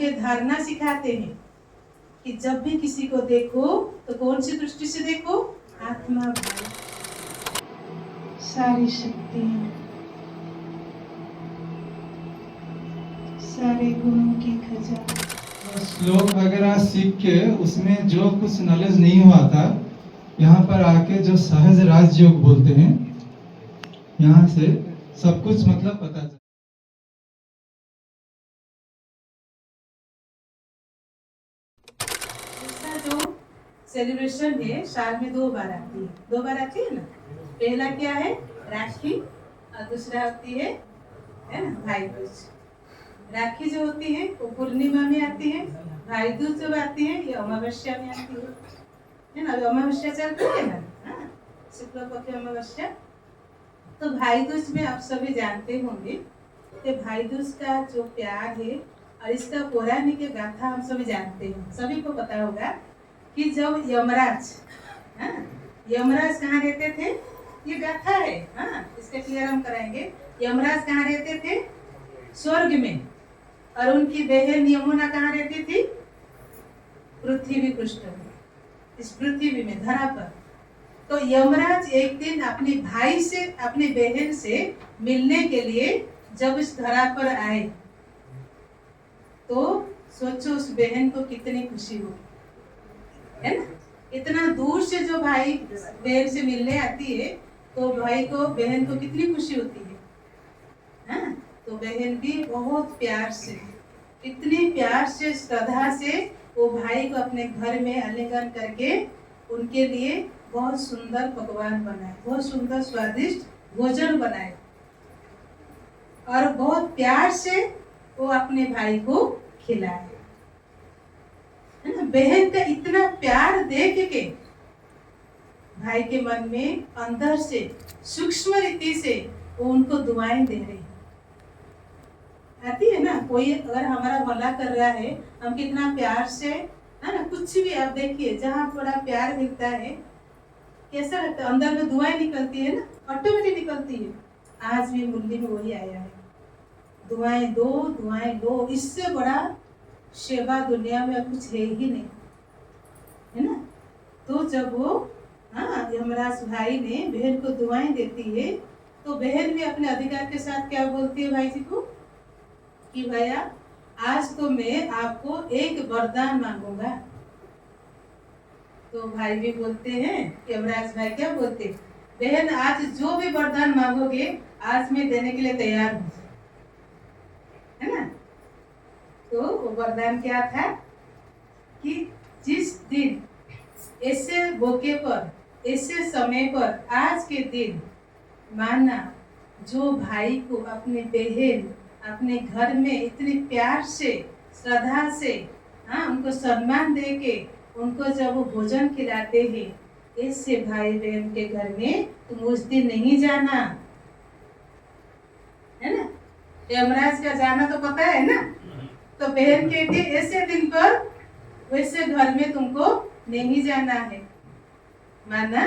हमके धारणा सिखाते हैं कि जब भी किसी को देखो तो कौन सी दृष्टि से देखो? आत्मा भाव, सारी शक्तियां, सारे गुणों की खजाना। श्लोक वगैरह सीख के उसमें जो कुछ नॉलेज नहीं हुआ था, यहाँ पर आके जो सहज राजयोग बोलते हैं, यहाँ से सब कुछ मतलब पता चला। दूसरा जो सेलिब्रेशन है साल में 2 बार आती है, 2 बार आती है ना। पहला क्या है? राखी, और दूसरा होती है ना भाई दूज। राखी जो होती है वो पूर्णिमा में आती है, भाई दूज जब आती है ये अमावस्या में आती है ना। अमावस्या चलती है ना, शुक्ल पक्ष अमावस्या। तो भाई दूज में आप सभी जानते होंगे कि भाई दूज का जो प्यार है और इसका पौराणिक गाथा हम सभी जानते हैं। सभी को पता होगा कि जब यमराज यमराज कहाँ रहते थे, ये गाथा है। इसका क्लियर हम कराएंगे। यमराज कहाँ रहते थे? स्वर्ग में। और उनकी बहन यमुना कहाँ रहती थी? पृथ्वी पृष्ठ में, इस पृथ्वी में, धरा पर। तो यमराज एक दिन अपने भाई से, अपने बहन से मिलने के लिए जब इस धरा पर आए तो सोचो उस बहन को कितनी खुशी होगी, है ना। इतना दूर से जो भाई बहन से मिलने आती है तो भाई को, बहन को कितनी खुशी होती है। तो बहन भी बहुत प्यार से, इतनी प्यार से, श्रद्धा से वो भाई को अपने घर में आलिंगन करके उनके लिए बहुत सुंदर पकवान बनाए, बहुत सुंदर स्वादिष्ट भोजन बनाए और बहुत प्यार से वो अपने भाई को खिलाए, है ना। बहन का इतना प्यार देख के भाई के मन में अंदर से सूक्ष्म रीति से वो उनको दुआएं दे रही आती है ना। कोई अगर हमारा भला कर रहा है, हम कितना प्यार से, है ना, कुछ भी आप देखिए जहाँ थोड़ा प्यार मिलता है कैसा लगता है, अंदर में दुआएं निकलती है ना, ऑटोमेटिक निकलती है। आज भी मुरली में वही आया है, दुआएं दो, दुआएं लो। इससे बड़ा सेवा दुनिया में कुछ है ही नहीं, है ना। तो जब वो यमराज भाई ने बहन को दुआएं देती है तो बहन भी अपने अधिकार के साथ क्या बोलती है भाई जी को कि भैया आज तो मैं आपको एक वरदान मांगूंगा। तो भाई भी बोलते हैं, यमराज भाई क्या बोलते, बहन आज जो भी वरदान मांगोगे आज मैं देने के लिए तैयार हूँ, है ना। तो वो वरदान क्या था कि जिस दिन ऐसे मौके पर, ऐसे समय पर, आज के दिन माना जो भाई को अपने बहन अपने घर में इतने प्यार से, श्रद्धा से, उनको सम्मान दे के उनको जब वो भोजन खिलाते हैं, ऐसे भाई बहन के घर में तुम उस दिन नहीं जाना, है ना। यमराज का जाना तो पता है ना। तो बहन कहती है ऐसे दिन पर वैसे घर में तुमको नहीं जाना है। माना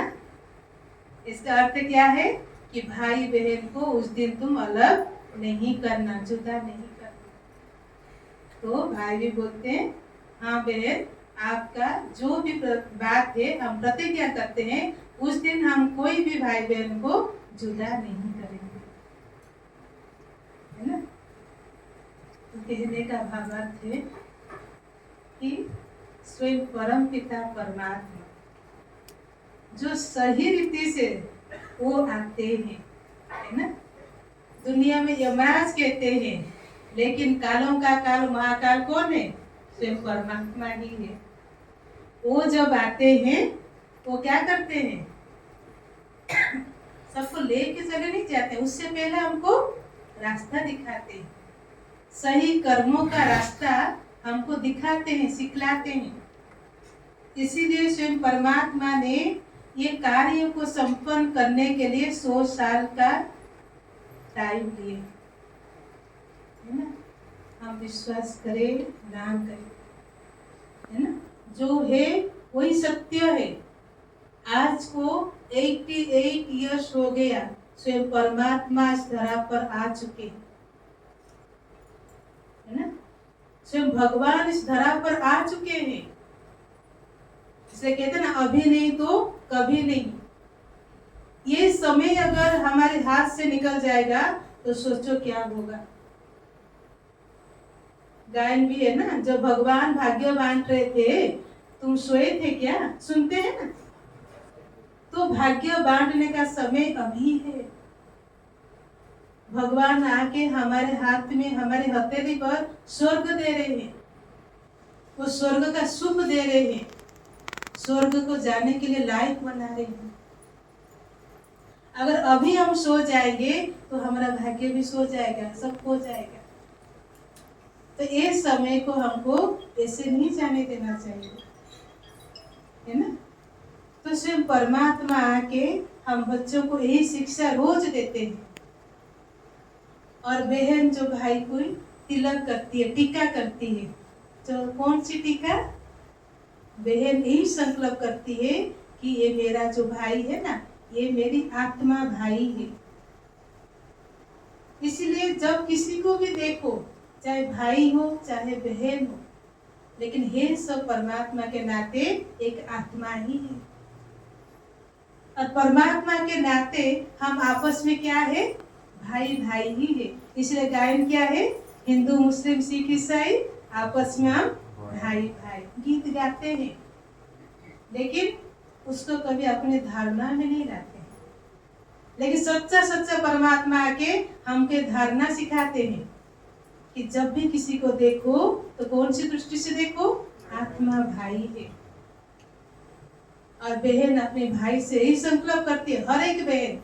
इसका अर्थ क्या है कि भाई बहन को उस दिन तुम अलग नहीं करना, जुदा नहीं करना। तो भाई भी बोलते हैं हाँ बहन, आपका जो भी बात है हम प्रतिज्ञा करते हैं, उस दिन हम कोई भी भाई बहन को जुदा नहीं करेंगे, है ना। तो कहने का भावार्थ है कि स्वयं परम पिता परमात्मा जो सही रीति से वो आते हैं, है ना। दुनिया में यमराज कहते हैं, लेकिन कालों का काल महाकाल कौन है? स्वयं परमात्मा ही है। वो जब आते हैं वो क्या करते हैं? सबको लेके चले नहीं जाते, उससे पहले हमको रास्ता दिखाते हैं, सही कर्मों का रास्ता हमको दिखाते हैं, सिखलाते हैं। इसीलिए स्वयं परमात्मा ने ये कार्य को संपन्न करने के लिए 100 साल का टाइम लिए, है ना। हम विश्वास करें, नाम करें, है ना। जो है वही सत्य है। आज को 88 इयर्स हो गया, स्वयं परमात्मा इस धरा पर आ चुके, है ना। स्वयं भगवान इस धरा पर आ चुके हैं। इसलिए कहते हैं ना, अभी नहीं तो कभी नहीं। ये समय अगर हमारे हाथ से निकल जाएगा तो सोचो क्या होगा। गायन भी है ना, जब भगवान भाग्य बांट रहे थे, तुम सोए थे क्या, सुनते हैं ना। तो भाग्य बांटने का समय अभी है। भगवान आके हमारे हाथ में, हमारे हथेली पर स्वर्ग दे रहे हैं। वो स्वर्ग का सुख दे रहे हैं, स्वर्ग को जाने के लिए लायक बना रहे हैं। अगर अभी हम सो जाएंगे तो हमारा भाग्य भी सो जाएगा, सब हो जाएगा। तो ये समय को हमको ऐसे नहीं जाने देना चाहिए, है ना। तो स्वयं परमात्मा आके हम बच्चों को यही शिक्षा रोज देते हैं। और बहन जो भाई को तिलक करती है, टीका करती है, तो कौन सी टीका, बहन यही संकल्प करती है कि ये मेरा जो भाई है ना, ये मेरी आत्मा भाई है। इसलिए जब किसी को भी देखो, चाहे भाई हो चाहे बहन हो, लेकिन हे सब परमात्मा के नाते एक आत्मा ही है। और परमात्मा के नाते हम आपस में क्या है, भाई भाई ही है। इसलिए गायन क्या है, हिंदू मुस्लिम सिख ईसाई आपस में हम भाई भाई गीत गाते हैं, लेकिन उसको कभी अपने धारणा में नहीं लाते हैं। लेकिन सच्चा सच्चा परमात्मा आके हमके धारणा सिखाते हैं कि जब भी किसी को देखो तो कौन सी दृष्टि से देखो, आत्मा भाई है। और बहन अपने भाई से ही संकल्प करती है, हर एक बहन,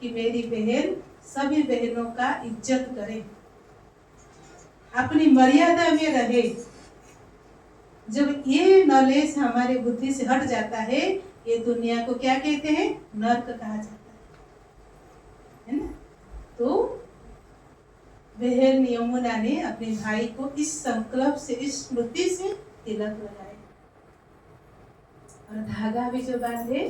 कि मेरी बहन सभी बहनों का इज्जत करे, अपनी मर्यादा में रहे। जब ये नॉलेज हमारे बुद्धि से हट जाता है, ये दुनिया को क्या कहते हैं, नर्क कहा जाता है ना। तो बहन यमुना ने अपने भाई को इस संकल्प से, इस स्मृति से तिलक लगाया। और धागा भी जो बांधे,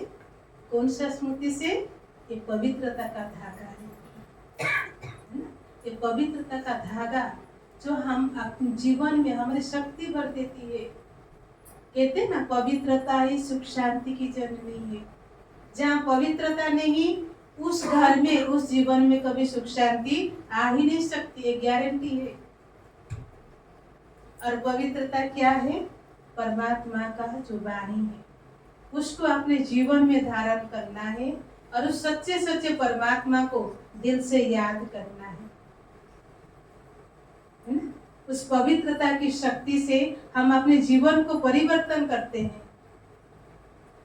कौन सा स्मृति से, ये पवित्रता का धागा है। ये पवित्रता का धागा जो हम अपने जीवन में हमारी शक्ति भर देती है। कहते हैं ना, पवित्रता ही सुख शांति की जननी है। जहाँ पवित्रता नहीं, उस घर में, उस जीवन में कभी सुख शांति आ ही नहीं सकती, ये गारंटी है। और पवित्रता क्या है, परमात्मा का जो वाणी है, उसको अपने जीवन में धारण करना है और उस सच्चे सच्चे परमात्मा को दिल से याद करना है ना। उस पवित्रता की शक्ति से हम अपने जीवन को परिवर्तन करते हैं,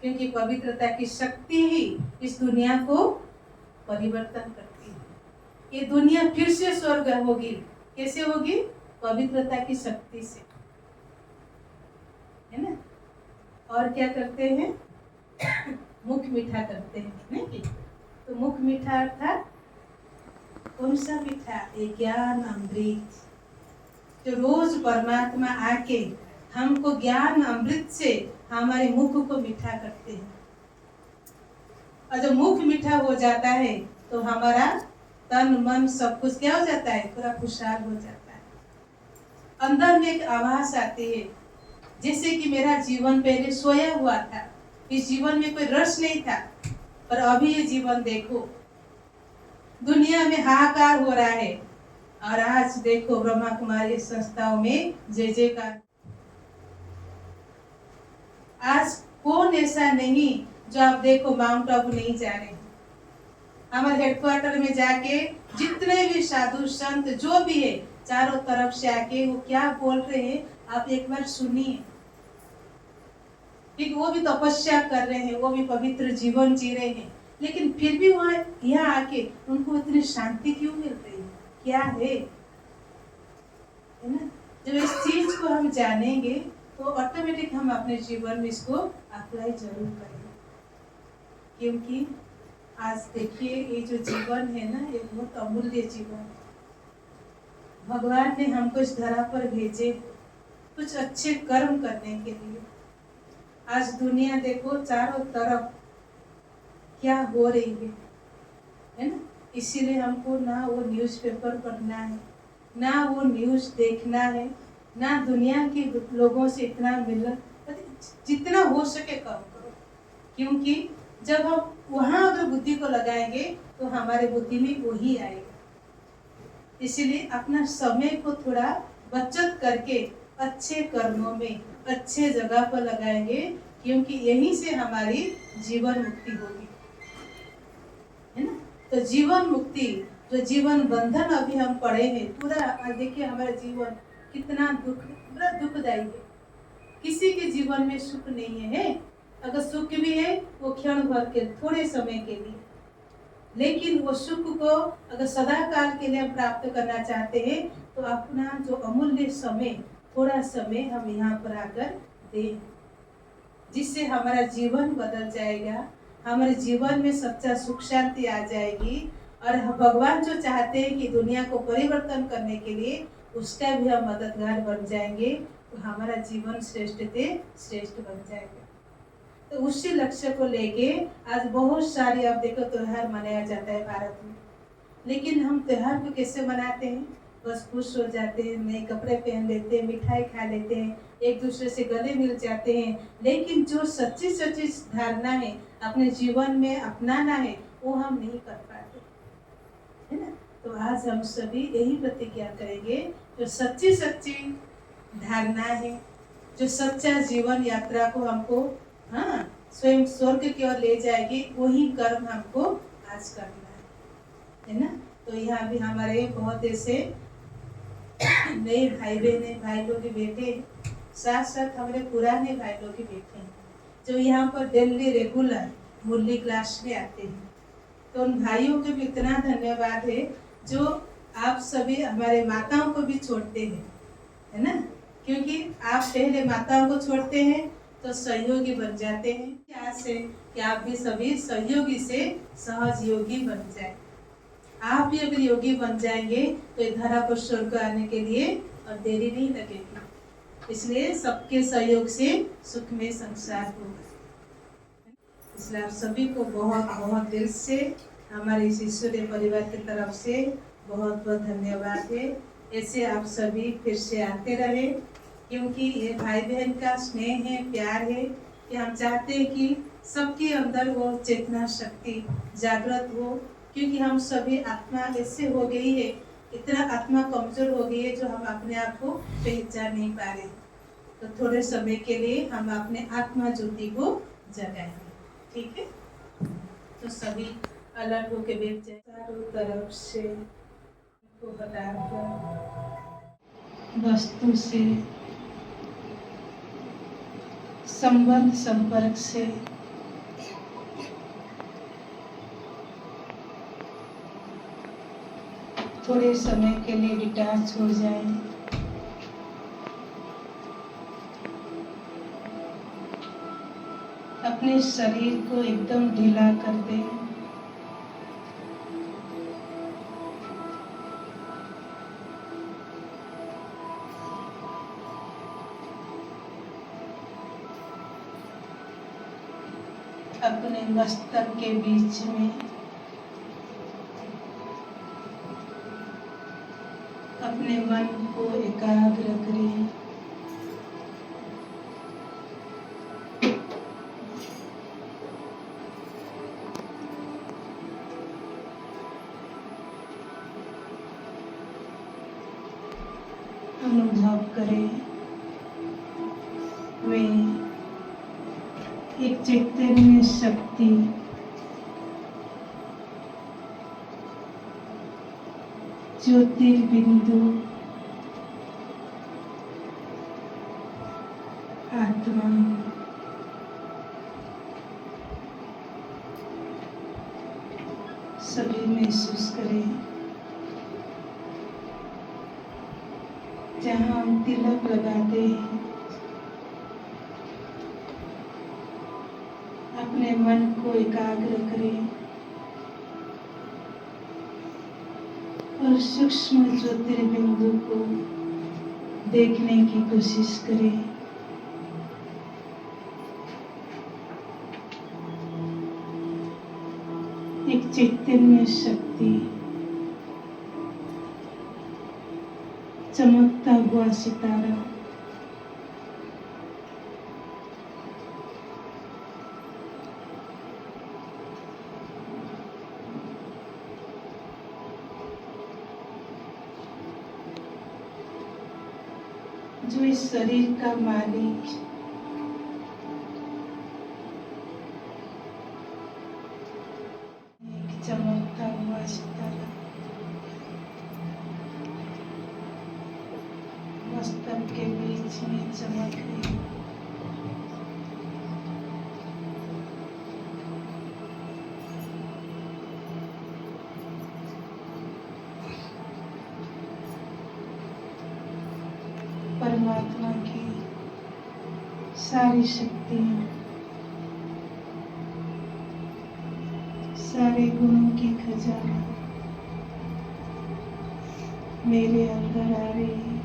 क्योंकि पवित्रता की शक्ति ही इस दुनिया को परिवर्तन करती है। ये दुनिया फिर से स्वर्ग होगी, कैसे होगी, पवित्रता की शक्ति से, है ना। और क्या करते हैं, मुख मीठा करते हैं, नहीं। तो मुख मीठा अर्थात कौन सा मीठा, ये ज्ञान अमृत, जो रोज परमात्मा आके हमको ज्ञान अमृत से हमारे मुख को मीठा करते हैं। और जब मुख मीठा हो जाता है तो हमारा तन मन सब कुछ क्या हो जाता है, पूरा खुशहाल हो जाता है। अंदर में एक आवाज आती है, जैसे कि मेरा जीवन पहले सोया हुआ था, इस जीवन में कोई रस नहीं था, पर अभी ये जीवन देखो, दुनिया में हाहाकार हो रहा है। और आज देखो ब्रह्मा कुमारी संस्थाओं में जय जयकार। आज कौन ऐसा नहीं जो आप देखो माउंट आबू नहीं जा रहे। हमारे हेडक्वार्टर में जाके जितने भी साधु संत जो भी है, चारों तरफ से आके वो क्या बोल रहे हैं, आप एक बार सुनिए। ठीक, वो भी तपस्या कर रहे हैं, वो भी पवित्र जीवन जी रहे हैं, लेकिन फिर भी वहाँ यहाँ आके उनको इतनी शांति क्यों मिल रही है, क्या है ना। जब इस चीज को हम जानेंगे तो ऑटोमेटिक हम अपने जीवन में इसको अप्लाई जरूर करेंगे। क्योंकि आज देखिए ये जो जीवन है ना, ये बहुत अमूल्य जीवन है। भगवान ने हमको इस धरा पर भेजे कुछ अच्छे कर्म करने के लिए। आज दुनिया देखो चारों तरफ क्या हो रही है ना। इसीलिए हमको ना वो न्यूज़पेपर पढ़ना है, ना वो न्यूज़ देखना है, ना दुनिया के लोगों से इतना मिलना, जितना हो सके कम करो, क्योंकि जब हम वहाँ अगर बुद्धि को लगाएंगे तो हमारे बुद्धि में वही आएगा। इसलिए अपना समय को थोड़ा बचत करके अच्छे कर्मों में अच्छे जगह पर लगाएंगे, क्योंकि यहीं से हमारी जीवन मुक्ति होगी, है ना। तो जीवन मुक्ति, जो जीवन बंधन अभी हम पड़े हैं पूरा, देखिए हमारा जीवन कितना पूरा दुखदायी है। किसी के जीवन में सुख नहीं है, अगर सुख भी है वो क्षण भर के थोड़े समय के लिए, लेकिन वो सुख को अगर सदा काल के लिए प्राप्त करना चाहते हैं तो अपना जो अमूल्य समय, थोड़ा समय हम यहाँ पर आकर दें, जिससे हमारा जीवन बदल जाएगा, हमारे जीवन में सच्चा सुख शांति आ जाएगी। और भगवान जो चाहते हैं कि दुनिया को परिवर्तन करने के लिए, उसका भी हम मददगार बन जाएंगे, तो हमारा जीवन श्रेष्ठ से श्रेष्ठ बन जाएगा। तो उसी लक्ष्य को लेके आज बहुत सारी, अब देखो त्योहार मनाया जाता है भारत में, लेकिन हम त्योहार को कैसे मनाते हैं? बस खुश हो जाते हैं, नए कपड़े पहन लेते हैं, मिठाई खा लेते हैं, एक दूसरे से गले मिल जाते हैं, लेकिन जो सच्ची सच्ची धारणा है अपने जीवन में अपनाना है वो हम नहीं कर पाते, है ना। तो आज हम सभी यही प्रतिज्ञा करेंगे, जो सच्ची सच्ची धारणा है, जो सच्चा जीवन यात्रा को हमको स्वयं स्वर्ग की ओर ले जाएगी, वही कर्म हमको आज करना है ना। तो यहाँ भी हमारे बहुत ऐसे नए भाई बहने, भाई लोग भी बैठे, साथ साथ हमारे पुराने भाई लोग भी बैठे हैं, जो यहाँ पर डेली रेगुलर मुरली क्लास में आते हैं। तो उन भाइयों को भी इतना धन्यवाद है, जो आप सभी हमारे माताओं को भी छोड़ते हैं, है ना, क्योंकि आप पहले माताओं को छोड़ते हैं तो सहयोगी बन जाते हैं। आज से कि आप भी सभी सहयोगी से सहज योगी बन जाए। आप भी अगर योगी बन जाएंगे तो इस धरा पर स्वर्ग आने के लिए और देरी नहीं लगेगी। इसलिए सबके सहयोग से सुख में संसार होगा। इसलिए आप सभी को बहुत बहुत दिल से हमारे इस ईश्वरीय परिवार की तरफ से बहुत बहुत धन्यवाद है। ऐसे आप सभी फिर से आते रहे, क्योंकि ये भाई बहन का स्नेह है, प्यार है, कि हम चाहते हैं कि सबके अंदर वो चेतना शक्ति जागृत हो, क्योंकि हम सभी आत्मा ऐसे हो गई है, इतना आत्मा कमजोर हो गई है, जो हम अपने आप को पहचान नहीं पा रहे। तो थोड़े समय के लिए हम अपने आत्मा ज्योति को जगाएंगे, ठीक है। तो सभी अलर्ट होके बैठ जाए, चारों तरफ से को हटाकर वस्तु से, संबंध संपर्क से थोड़े समय के लिए डिटैच हो जाएं। अपने शरीर को एकदम ढीला कर दें। अपने मस्तक के बीच में अपने मन को एकाग्र करें। अनुभव करें वे एक चैतन्य शक्ति ज्योतिर्बिंदु आत्मा सभी महसूस करें। जहाँ हम तिलक लगाते हैं, अपने मन को एकाग्र करें और सूक्ष्म ज्योतिर्बिंदु को देखने की कोशिश करें। एक चैतन्य शक्ति चमकता हुआ सितारा, जो इस शरीर का मालिक, एक चमकता हुआ सितारा मस्तक के बीच में चमक रही। परमात्मा की सारी शक्तियाँ, सारे गुणों की खजाना मेरे अंदर आ रही है।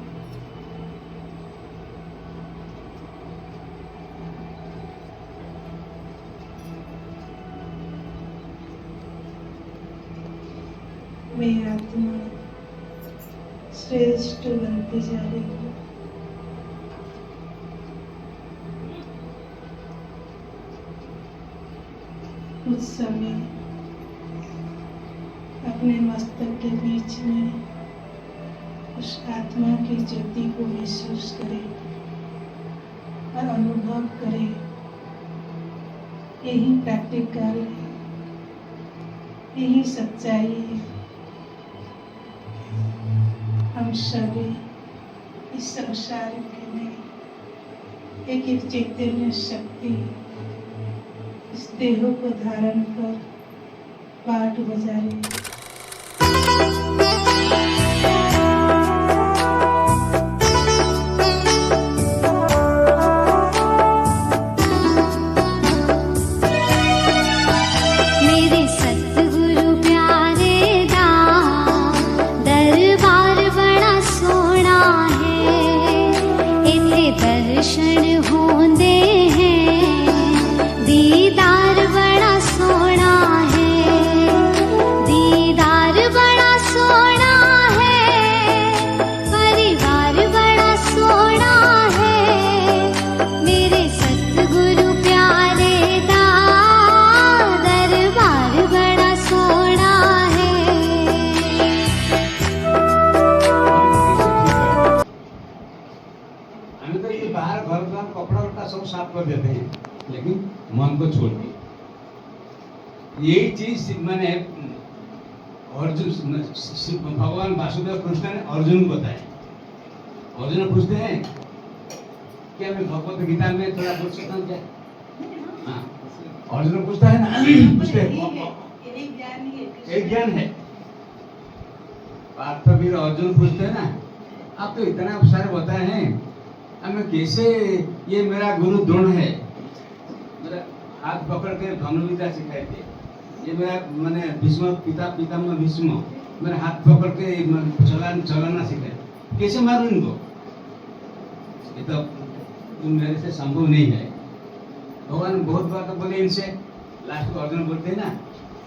मैं आत्मा श्रेष्ठ बनती जा रही हूँ। कुछ समय अपने मस्तक के बीच में उस आत्मा की ज्योति को महसूस करें और अनुभव करें। यही प्रैक्टिकल है, यही सच्चाई है। हम सभी इस संसार के में एक एक चैतन्य शक्ति इस देह को धारण कर पाठ बजा रही है। दर्शन होंदे हैं, दीदार बड़ा सोना है, दीदार बड़ा सोना है, परिवार बड़ा सोना है, मेरे सतगुरु प्यारे दा दरबार बड़ा सोना है। हमें तो ये बाहर घर का कपड़ा वपड़ा सब साफ कर देते हैं, लेकिन मन को छोड़ के यही चीज मैंने अर्जुन भगवान वासुदेव कृष्ण ने अर्जुन को बताया। अर्जुन पूछते हैं क्या मैं भगवत गीता में थोड़ा बोल सकता हूँ क्या? हाँ, अर्जुन पूछता है ना, पूछते हैं एक ज्ञान है। पार्थवीर अर्जुन पूछते हैं ना, आप तो इतना सारे बताए हैं, हमें कैसे ये मेरा गुरु द्रोण है, मेरा हाथ पकड़ के धनुर्विद्या सिखाए थे, ये मेरा मैंने भीष्म पितामह भीष्म मेरा हाथ पकड़ के चलाना सिखाए, कैसे मारूं इनको? ये तो मेरे से संभव नहीं है। भगवान बहुत बात तो बोले इनसे, लास्ट को अर्जुन बोलते हैं ना,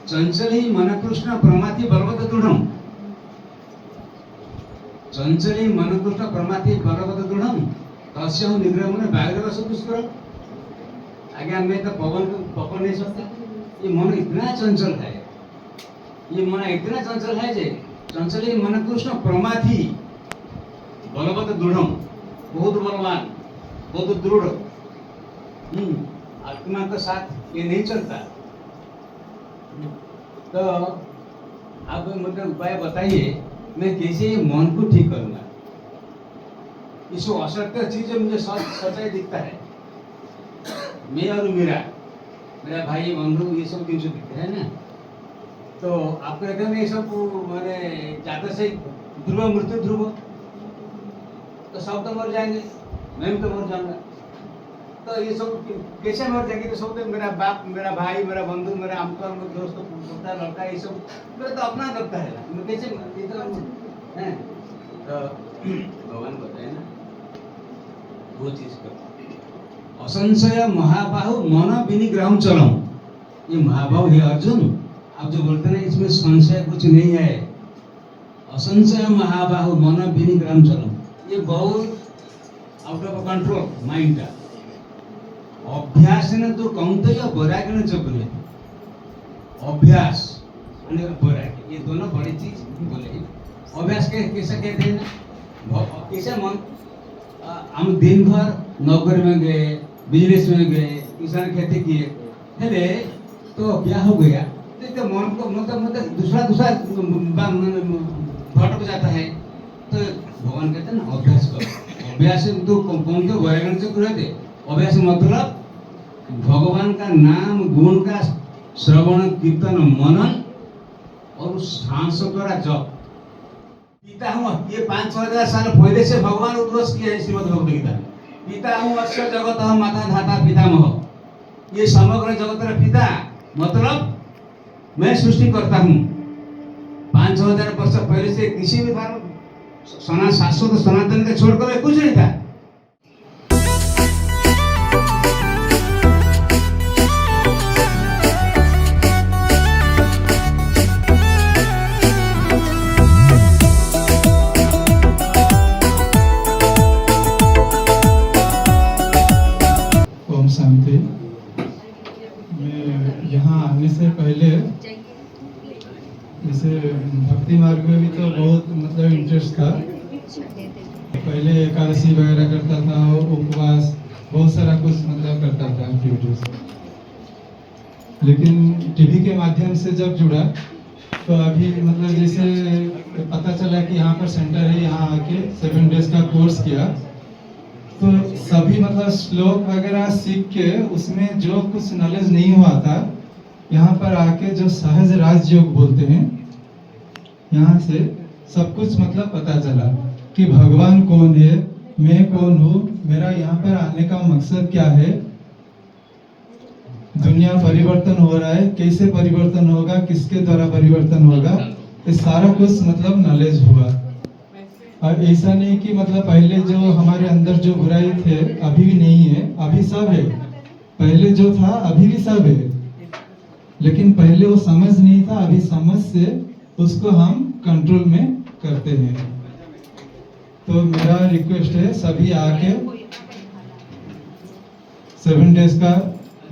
चंचल ही मन कृष्ण प्रमाथि बलवत दृढ़म, चंचल ही मन कृष्ण प्रमाथि बलवत दृढ़म तस्य हूँ निग्रह में व्याघ्र दुष्कर। आगे मैं तो पवन को पकड़ नहीं सकता। ये मन इतना चंचल है, ये मन इतना चंचल है जे चंचल ही मन कृष्ण प्रमाथि बलवत दृढ़म, बहुत बलवान, बहुत दृढ़। आत्मा के साथ ये नहीं चलता। तो आप मुझे उपाय बताइए, मैं कैसे ये मन को ठीक करूंगा? इसको असत्य चीज मुझे सच्चाई दिखता है, मैं और मेरा भाई बंधु ये सब चीज दिखते हैं ना। तो आपको कहते हैं ये सब मैंने जाते से ध्रुव मृत्यु ध्रुव, तो सब तो मर जाएंगे, मैं भी तो मर जाऊंगा। तो ये सब कैसे मर जाएंगे? तो सब तो मेरा बाप, मेरा भाई, मेरा बंधु, मेरा अमका दोस्त, पोता लड़का, ये सब मेरा तो अपना लगता है ना, मैं कैसे है? तो भगवान बताए ना वो चीज कर, असंशय महाबाहु मन विनिग्रहम चलम। ये महाबाहु है अर्जुन, आप जो बोलते हैं इसमें संशय कुछ नहीं है। असंशय महाबाहु मन विनिग्रहम चलम, ये बहुत आउट ऑफ कंट्रोल माइंड का अभ्यास ने तो कौंतेय वैराग्य ने चपले अभ्यास और वैराग्य ये दोनों बड़ी चीज बोले। अभ्यास के कैसे कहते हैं कैसे मन हम दिन भर नौकरी में गए, बिजनेस में गए, किसान खेती किए, हेले तो क्या हो गया तो मन को मतलब दूसरा भटक जाता है। तो भगवान कहते हैं ना अभ्यास करो। अभ्यास तो कौन तो वैराग्य से कहते अभ्यास मतलब भगवान का नाम गुण का श्रवण कीर्तन मनन और सांस द्वारा जप। पिता हूँ ये 5-6 साल पहले से भगवान उद्घोष किया है श्रीमद् भगवद गीता में। पिता हूँ अस्य जगत माता धाता पितामह। ये समग्र जगत का पिता मतलब मैं सृष्टि करता हूँ। 5-6 वर्ष पहले से किसी भी बार शाश्वत सनातन का छोड़कर कुछ नहीं था। ओम शांति। मैं यहाँ आने से पहले जैसे भक्ति मार्ग में भी तो बहुत मतलब इंटरेस्ट था। पहले एकादशी वगैरह करता था, उपवास बहुत सारा कुछ मतलब करता था एक्टिविटीज। लेकिन टीवी के माध्यम से जब जुड़ा तो अभी मतलब जैसे पता चला कि यहाँ पर सेंटर है, यहाँ आके 7 डेज का कोर्स किया तो सभी मतलब श्लोक वगैरह सीख के उसमें जो कुछ नॉलेज नहीं हुआ था, यहाँ पर आके जो सहज राजयोग बोलते हैं, यहाँ से सब कुछ मतलब पता चला कि भगवान कौन है, मैं कौन हूँ, मेरा यहाँ पर आने का मकसद क्या है, दुनिया परिवर्तन हो रहा है, कैसे परिवर्तन होगा, किसके द्वारा परिवर्तन होगा, ये सारा कुछ मतलब नॉलेज हुआ। और ऐसा नहीं कि मतलब पहले जो हमारे अंदर जो बुराई थे अभी भी नहीं है, अभी सब है। पहले जो था अभी भी सब है, लेकिन पहले वो समझ नहीं था, अभी समझ से उसको हम कंट्रोल में करते हैं। तो मेरा रिक्वेस्ट है सभी आके 7 डेज का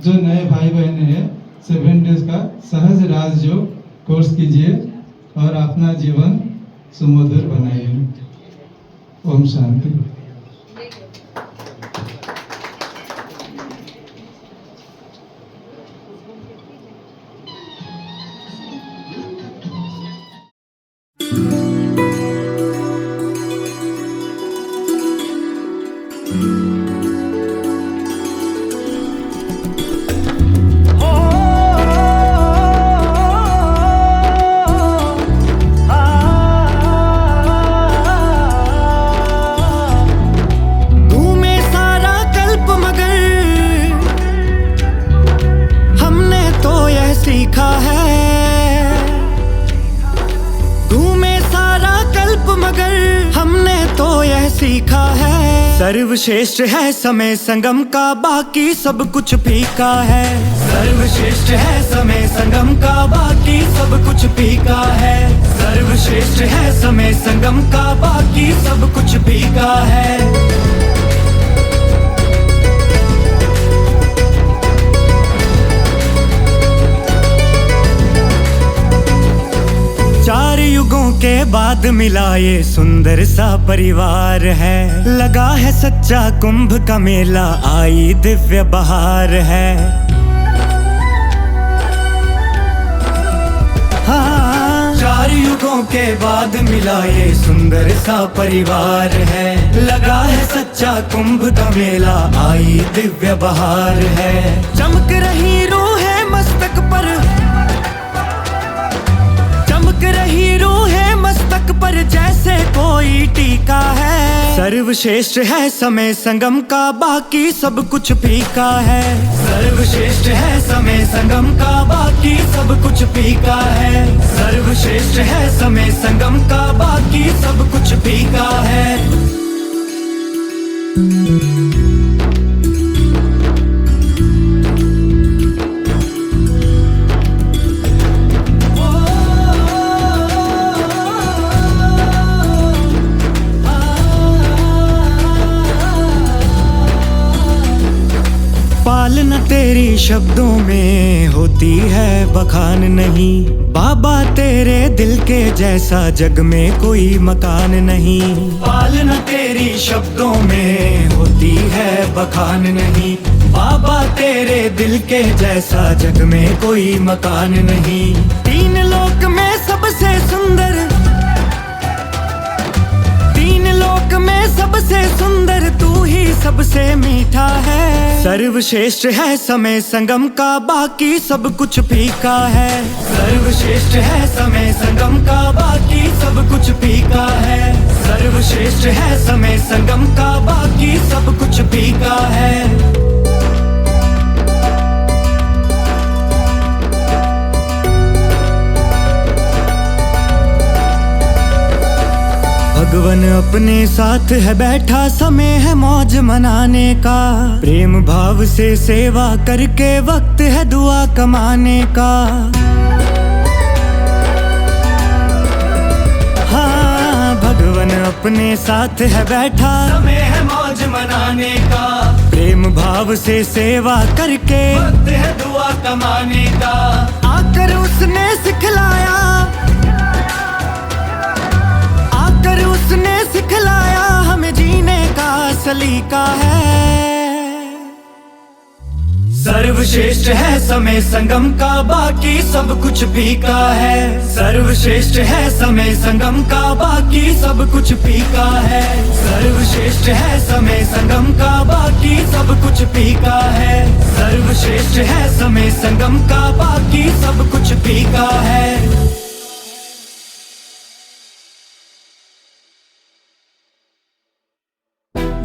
जो नए भाई बहन हैं 7 डेज का सहज राजयोग कोर्स कीजिए और अपना जीवन सुमधुर बनाइए। ओम शांति। सर्वश्रेष्ठ है समय संगम का, बाकी सब कुछ फीका है। सर्वश्रेष्ठ है समय संगम का, बाकी सब कुछ फीका है। सर्वश्रेष्ठ है समय संगम का, बाकी सब कुछ फीका है। चार युगों के बाद मिला ये सुंदर सा परिवार है। लगा है सच्चा कुंभ का मेला, आई दिव्य बहार है। हाँ, 4 युगों के बाद मिला ये सुंदर सा परिवार है। लगा है सच्चा कुंभ का मेला, आई दिव्य बहार है। चमक रही रूहें मस्तक पर, रही रूहें मस्तक पर जैसे कोई टीका है। सर्वश्रेष्ठ है समय संगम का, बाकी सब कुछ फीका है। सर्वश्रेष्ठ है समय संगम का, बाकी सब कुछ फीका है। सर्वश्रेष्ठ है समय संगम का, बाकी सब कुछ फीका है। शब्दों में होती है बखान नहीं, बाबा तेरे दिल के जैसा जग में कोई मकान नहीं। पालना तेरी शब्दों में होती है बखान नहीं, बाबा तेरे दिल के जैसा जग में कोई मकान नहीं। तीन लोक में सबसे सुंदर, तीन लोक में सबसे सुंदर तू ही सबसे मीठा है। सर्वश्रेष्ठ है समय संगम का, बाकी सब कुछ फीका है। सर्वश्रेष्ठ है समय संगम का, बाकी सब कुछ फीका है। सर्वश्रेष्ठ है समय संगम का, बाकी सब कुछ फीका है। भगवन अपने साथ है बैठा, समय है मौज मनाने का। प्रेम भाव से सेवा करके वक्त है दुआ कमाने का। हाँ, भगवन अपने साथ है बैठा, समय है मौज मनाने का। प्रेम भाव से सेवा करके वक्त है दुआ कमाने का। आकर उसने सिखलाया, उसने सिखलाया हमें जीने का सलीका है। सर्वश्रेष्ठ है समय संगम का, बाकी सब कुछ फीका है। सर्वश्रेष्ठ है समय संगम का, बाकी सब कुछ फीका है। सर्वश्रेष्ठ है समय संगम का, बाकी सब कुछ फीका है। सर्वश्रेष्ठ है समय संगम का, बाकी सब कुछ फीका है।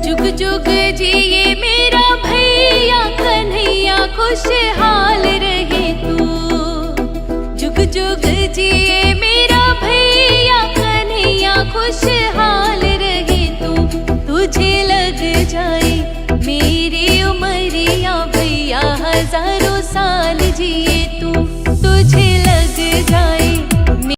जुग जुग जिए मेरा भैया कन्हैया, खुशहाल रहे तू। जुग जुग जिए मेरा भैया कन्हैया, खुशहाल रहे तू। तुझे लग जाए मेरी उमरिया भैया, हजारों साल जिए।